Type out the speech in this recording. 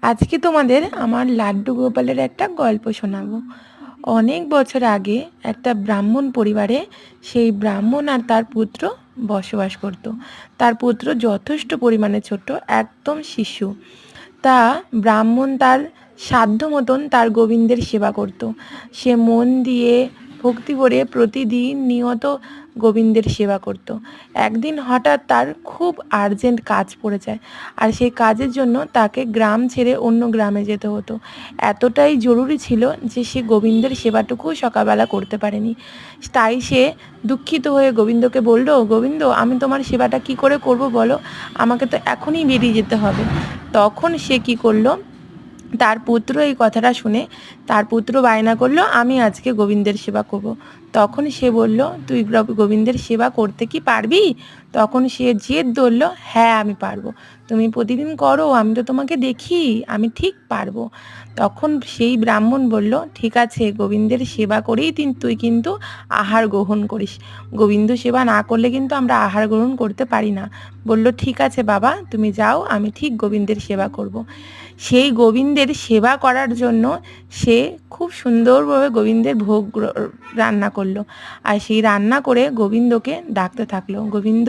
আজকে তোমাদের আমার লাড্ডু গোপালের একটা গল্প শোনাবো। অনেক বছর আগে একটা ব্রাহ্মণ পরিবারে সেই ব্রাহ্মণ আর তার পুত্র বসবাস করত। তার পুত্র যথেষ্ট পরিমাণে ছোট, একদম শিশু। তা ব্রাহ্মণ তার সাধ্য মতন তার গোবিন্দের সেবা করত। সে মন দিয়ে ভক্তি করে প্রতিদিন নিয়ত গোবিন্দের সেবা করত। একদিন হঠাৎ তার খুব আর্জেন্ট কাজ পড়ে যায়, আর সেই কাজের জন্য তাকে গ্রাম ছেড়ে অন্য গ্রামে যেতে হতো। এতটাই জরুরি ছিল যে সে গোবিন্দের সেবাটুকু সকালবেলা করতে পারেনি। তাই সে দুঃখিত হয়ে গোবিন্দকে বলল, গোবিন্দ, আমি তোমার সেবাটা কি করে করব বলো, আমাকে তো এখনই বেরিয়ে যেতে হবে। তখন সে কি করলো, তার পুত্র এই কথাটা শুনে তার পুত্র বায়না করলো, আমি আজকে গোবিন্দের সেবা করব। তখন সে বলল, তুই গোবিন্দের সেবা করতে কি পারবি? তখন সে জেদ ধরল, হ্যাঁ আমি পারবো, তুমি প্রতিদিন করো, আমি তো তোমাকে দেখি, আমি ঠিক পারবো। তখন সেই ব্রাহ্মণ বলল, ঠিক আছে, গোবিন্দের সেবা করেই তুই কিন্তু আহার গ্রহণ করিস, গোবিন্দ সেবা না করলে কিন্তু আমরা আহার গ্রহণ করতে পারি না। বলল, ঠিক আছে বাবা, তুমি যাও, আমি ঠিক গোবিন্দের সেবা করব। সেই গোবিন্দের সেবা করার জন্য সে খুব সুন্দরভাবে গোবিন্দের ভোগ রান্না করলো, আর সেই রান্না করে গোবিন্দকে ডাকতে থাকলো, গোবিন্দ।